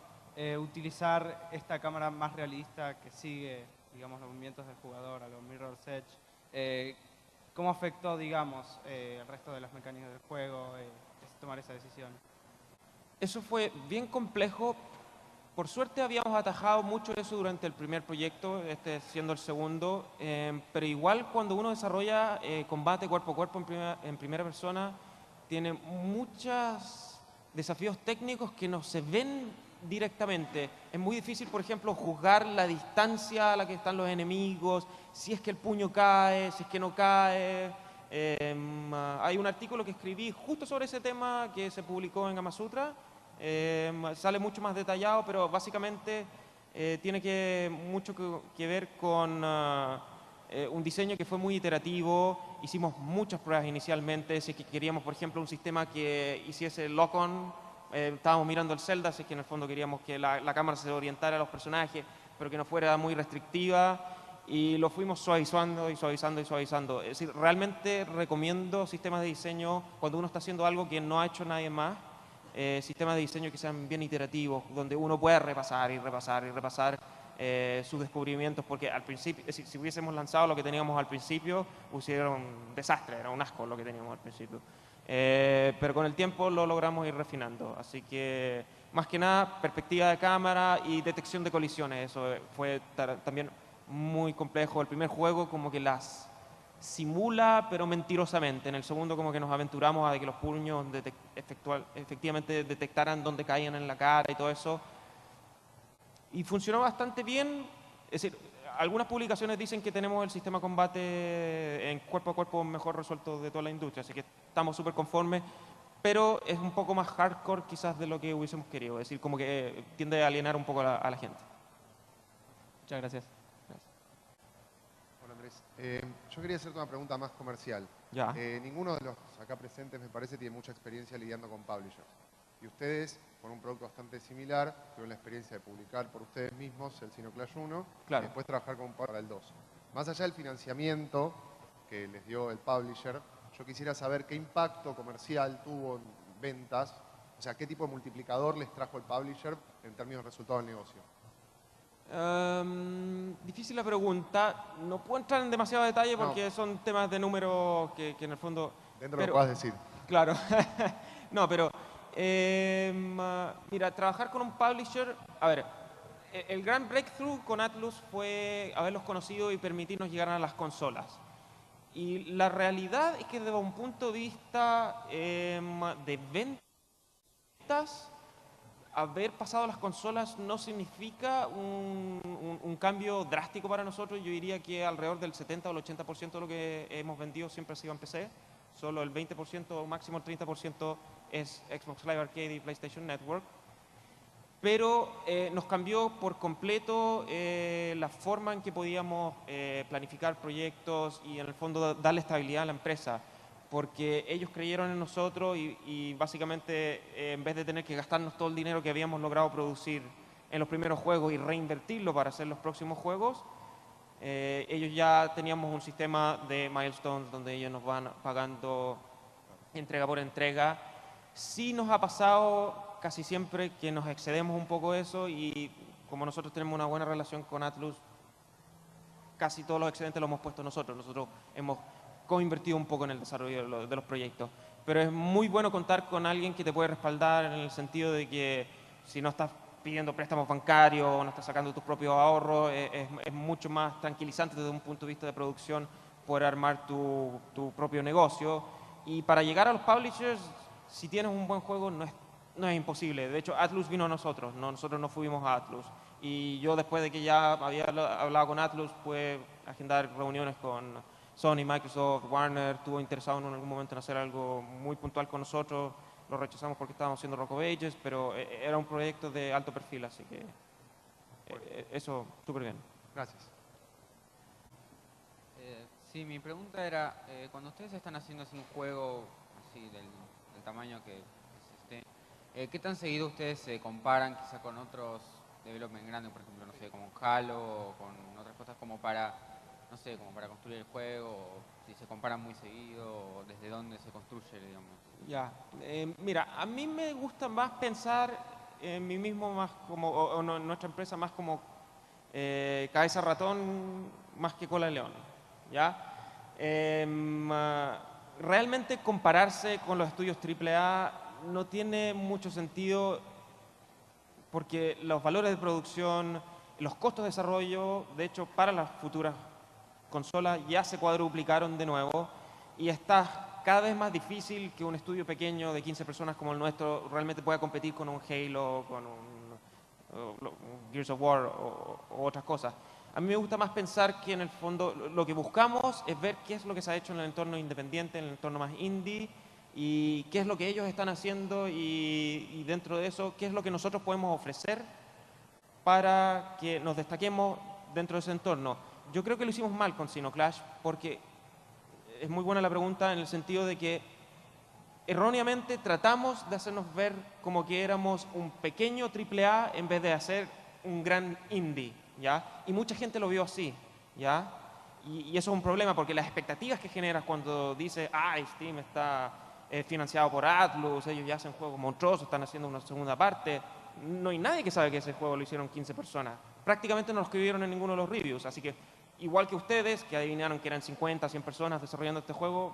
Utilizar esta cámara más realista que sigue, digamos, los movimientos del jugador a los Mirror's Edge. ¿Cómo afectó, digamos, el resto de las mecánicas del juego tomar esa decisión? Eso fue bien complejo. Por suerte habíamos atajado mucho eso durante el primer proyecto, siendo el segundo, pero igual cuando uno desarrolla combate cuerpo a cuerpo en primera persona, tiene muchas desafíos técnicos que no se ven directamente. Es muy difícil, por ejemplo, juzgar la distancia a la que están los enemigos, si es que el puño cae, si es que no cae. Hay un artículo que escribí justo sobre ese tema que se publicó en Gamasutra. Sale mucho más detallado, pero básicamente tiene mucho que ver con un diseño que fue muy iterativo. Hicimos muchas pruebas inicialmente. Si es que queríamos, por ejemplo, un sistema que hiciese lock-on, estábamos mirando el Zelda, si es que en el fondo queríamos que la cámara se orientara a los personajes, pero que no fuera muy restrictiva. Y lo fuimos suavizando y suavizando y suavizando. Es decir, realmente recomiendo sistemas de diseño cuando uno está haciendo algo que no ha hecho nadie más. Sistemas de diseño que sean bien iterativos, donde uno pueda repasar y repasar y repasar sus descubrimientos, porque al principio, si hubiésemos lanzado lo que teníamos al principio, hubiera un desastre, era un asco lo que teníamos al principio. Pero con el tiempo lo logramos ir refinando, así que más que nada perspectiva de cámara y detección de colisiones, eso fue también muy complejo. El primer juego como que las simula, pero mentirosamente. En el segundo como que nos aventuramos a que los puños efectivamente detectaran dónde caían en la cara y todo eso. Y funcionó bastante bien. Es decir, algunas publicaciones dicen que tenemos el sistema de combate en cuerpo a cuerpo mejor resuelto de toda la industria, así que estamos súper conformes, pero es un poco más hardcore quizás de lo que hubiésemos querido. Es decir, como que tiende a alienar un poco a la gente. Muchas gracias. Hola Andrés, yo quería hacerte una pregunta más comercial. Ya. Ninguno de los acá presentes me parece tiene mucha experiencia lidiando con publishers. Y ustedes, con un producto bastante similar, tuvieron la experiencia de publicar por ustedes mismos el Xenoclash 1 Claro. y después trabajar con un para el 2. Más allá del financiamiento que les dio el publisher, yo quisiera saber qué impacto comercial tuvo en ventas, o sea, qué tipo de multiplicador les trajo el publisher en términos de resultado del negocio. Difícil la pregunta. No puedo entrar en demasiado detalle No. porque son temas de números que en el fondo... Dentro de lo que puedas decir. Claro. No, pero... mira, trabajar con un publisher... A ver, el gran breakthrough con Atlus fue haberlos conocido y permitirnos llegar a las consolas. Y la realidad es que desde un punto de vista de ventas, haber pasado a las consolas no significa un cambio drástico para nosotros. Yo diría que alrededor del 70 o el 80% de lo que hemos vendido siempre ha sido en PC. Solo el 20% o máximo el 30% es Xbox Live Arcade y PlayStation Network. Pero nos cambió por completo la forma en que podíamos planificar proyectos y en el fondo darle estabilidad a la empresa. Porque ellos creyeron en nosotros y básicamente en vez de tener que gastarnos todo el dinero que habíamos logrado producir en los primeros juegos y reinvertirlo para hacer los próximos juegos, ellos ya teníamos un sistema de milestones donde ellos nos van pagando entrega por entrega. Sí nos ha pasado casi siempre que nos excedemos un poco eso y como nosotros tenemos una buena relación con Atlus, casi todos los excedentes los hemos puesto nosotros. Nosotros hemos co-invertido un poco en el desarrollo de los proyectos. Pero es muy bueno contar con alguien que te puede respaldar en el sentido de que si no estás pidiendo préstamos bancarios o no estás sacando tus propios ahorros, es mucho más tranquilizante desde un punto de vista de producción poder armar tu propio negocio. Y para llegar a los publishers, si tienes un buen juego, no es imposible. De hecho, Atlus vino a nosotros, nosotros no fuimos a Atlus. Y yo después de que ya había hablado con Atlus, pude agendar reuniones con Sony, Microsoft, Warner. Estuvo interesado en algún momento en hacer algo muy puntual con nosotros. Lo rechazamos porque estábamos haciendo Rock of Ages, pero era un proyecto de alto perfil, así que eso, súper bien. Gracias. Sí, mi pregunta era, cuando ustedes están haciendo así un juego así del tamaño que es ¿qué tan seguido ustedes se comparan quizá con otros development grandes, por ejemplo, no sé, como Halo o con otras cosas como para, no sé, como para construir el juego, o si se comparan muy seguido, o desde dónde se construye, digamos? Ya, mira, a mí me gusta más pensar en mí mismo más como, o nuestra empresa más como cabeza ratón más que cola de león, ¿ya? Realmente compararse con los estudios AAA no tiene mucho sentido porque los valores de producción, los costos de desarrollo, de hecho, para las futuras consolas ya se cuadruplicaron de nuevo y estás cada vez más difícil que un estudio pequeño de 15 personas como el nuestro realmente pueda competir con un Halo, con un Gears of War o otras cosas. A mí me gusta más pensar que en el fondo lo que buscamos es ver qué es lo que se ha hecho en el entorno independiente, en el entorno más indie, y qué es lo que ellos están haciendo y dentro de eso, qué es lo que nosotros podemos ofrecer para que nos destaquemos dentro de ese entorno. Yo creo que lo hicimos mal con Sinoclash porque es muy buena la pregunta en el sentido de que erróneamente tratamos de hacernos ver como que éramos un pequeño AAA en vez de hacer un gran indie, ¿ya? Y mucha gente lo vio así, ¿ya? Y eso es un problema porque las expectativas que generas cuando dices, Steam está financiado por Atlus, ellos ya hacen juegos monstruosos, están haciendo una segunda parte, no hay nadie que sabe que ese juego lo hicieron 15 personas. Prácticamente no lo escribieron en ninguno de los reviews, así que igual que ustedes, que adivinaron que eran 50, 100 personas desarrollando este juego,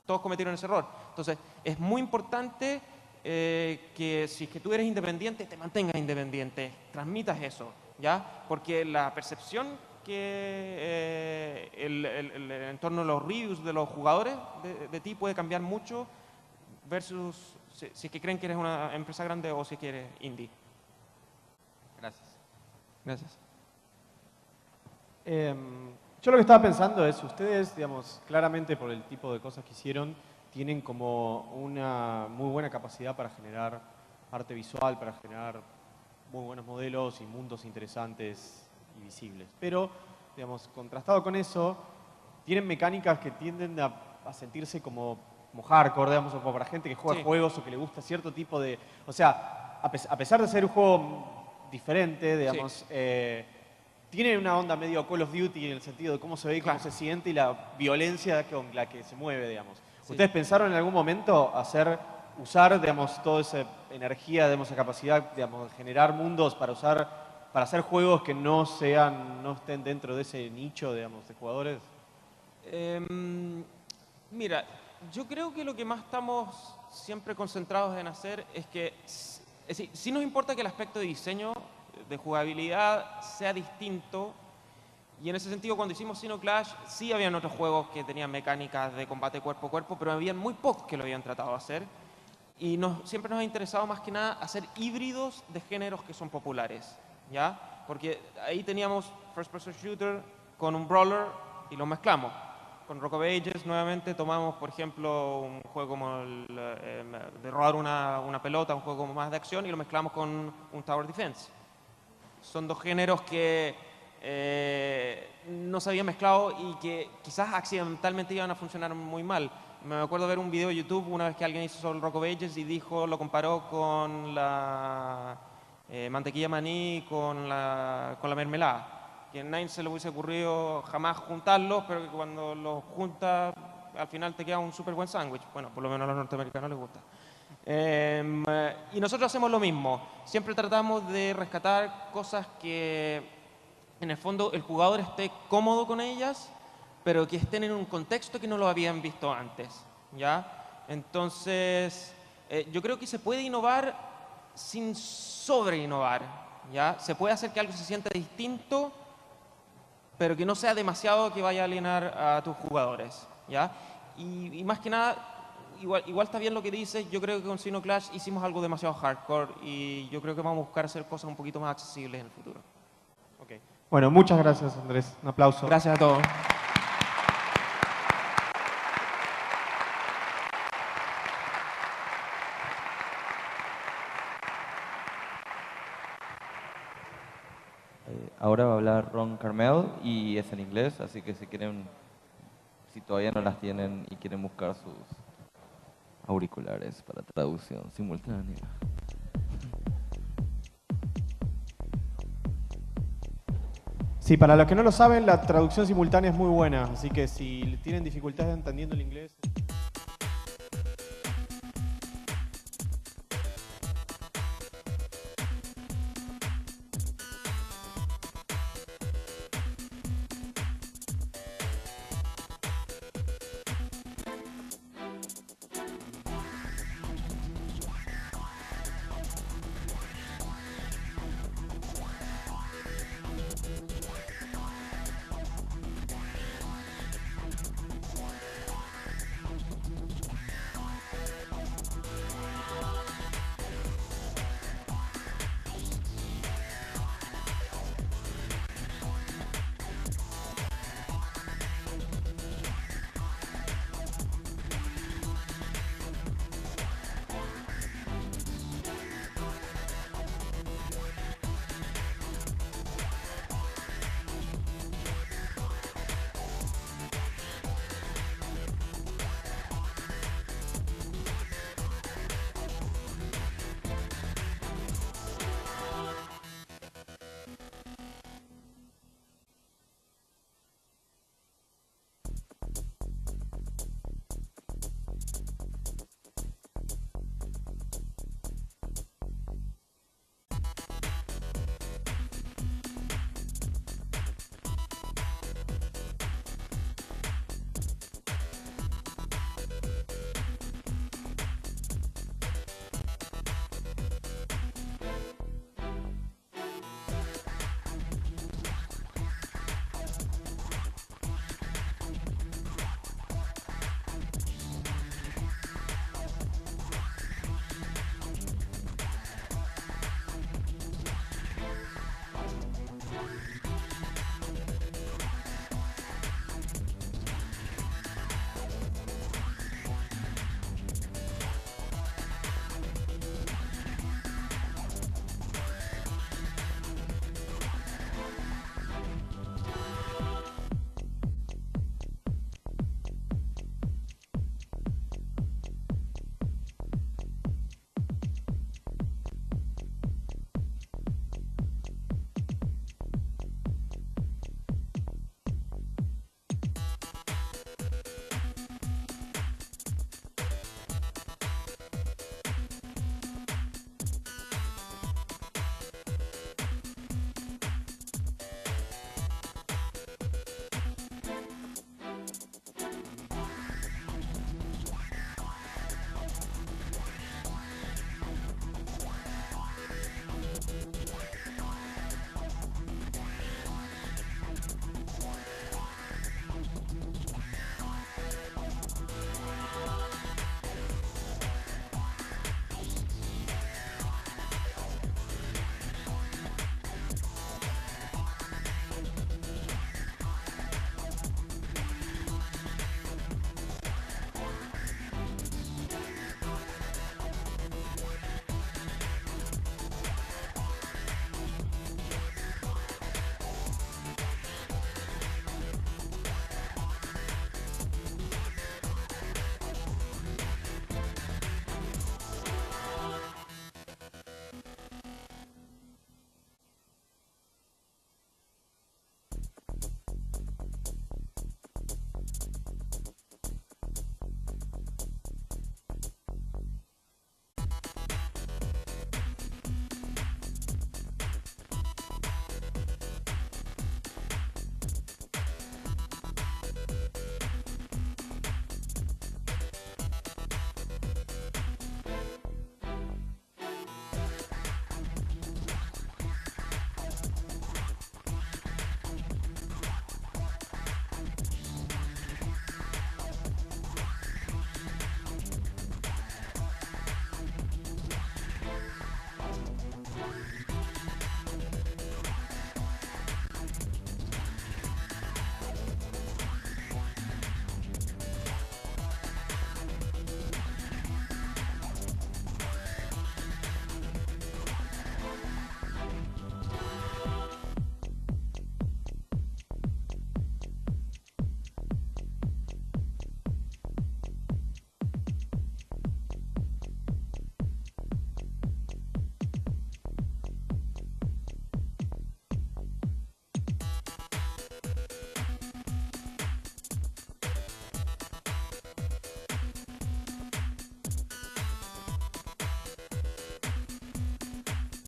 todos cometieron ese error. Entonces, es muy importante que si es que tú eres independiente, te mantengas independiente, transmitas eso, ¿ya? Porque la percepción que el entorno de los reviews de los jugadores de ti puede cambiar mucho versus si es que creen que eres una empresa grande o si es que eres indie. Gracias. Gracias. Yo lo que estaba pensando es, ustedes, digamos, claramente por el tipo de cosas que hicieron, tienen como una muy buena capacidad para generar arte visual, para generar muy buenos modelos y mundos interesantes y visibles. Pero, digamos, contrastado con eso, tienen mecánicas que tienden a sentirse como hardcore, digamos, o como para gente que juega juegos o que le gusta cierto tipo de... O sea, a pesar de ser un juego diferente, digamos, tiene una onda medio Call of Duty en el sentido de cómo se ve y cómo se siente y la violencia con la que se mueve, digamos. ¿Ustedes pensaron en algún momento usar, digamos, toda esa energía, digamos, esa capacidad, digamos, de generar mundos para hacer juegos que no estén dentro de ese nicho, digamos, de jugadores? Mira, yo creo que lo que más estamos siempre concentrados en hacer es que, sí nos importa que el aspecto de diseño, de jugabilidad, sea distinto. Y en ese sentido, cuando hicimos Sinoclash, sí habían otros juegos que tenían mecánicas de combate cuerpo a cuerpo, pero habían muy pocos que lo habían tratado de hacer. Y siempre nos ha interesado más que nada hacer híbridos de géneros que son populares, ¿ya? Porque ahí teníamos First Person Shooter con un Brawler y lo mezclamos. Con Rock of Ages nuevamente tomamos, por ejemplo, un juego como de rodar una pelota, un juego más de acción, y lo mezclamos con un Tower Defense. Son dos géneros que no se habían mezclado y que quizás accidentalmente iban a funcionar muy mal. Me acuerdo ver un video de YouTube una vez que alguien hizo sobre Rock of Ages y lo comparó con la mantequilla maní con la mermelada. Que a nadie se le hubiese ocurrido jamás juntarlos, pero que cuando los juntas al final te queda un súper buen sándwich. Bueno, por lo menos a los norteamericanos les gusta. Y nosotros hacemos lo mismo. Siempre tratamos de rescatar cosas que en el fondo el jugador esté cómodo con ellas, pero que estén en un contexto que no lo habían visto antes, ¿ya? Entonces, yo creo que se puede innovar sin sobreinnovar, ¿ya? Se puede hacer que algo se sienta distinto, pero que no sea demasiado que vaya a alienar a tus jugadores, ¿ya? Y más que nada, igual está bien lo que dices. Yo creo que con Sinoclash hicimos algo demasiado hardcore y yo creo que vamos a buscar hacer cosas un poquito más accesibles en el futuro. Okay. Bueno, muchas gracias, Andrés. Un aplauso. Gracias a todos. Ahora va a hablar Ron Carmel y es en inglés, así que si todavía no las tienen y quieren buscar sus auriculares para traducción simultánea. Sí, para los que no lo saben, la traducción simultánea es muy buena, así que si tienen dificultades entendiendo el inglés...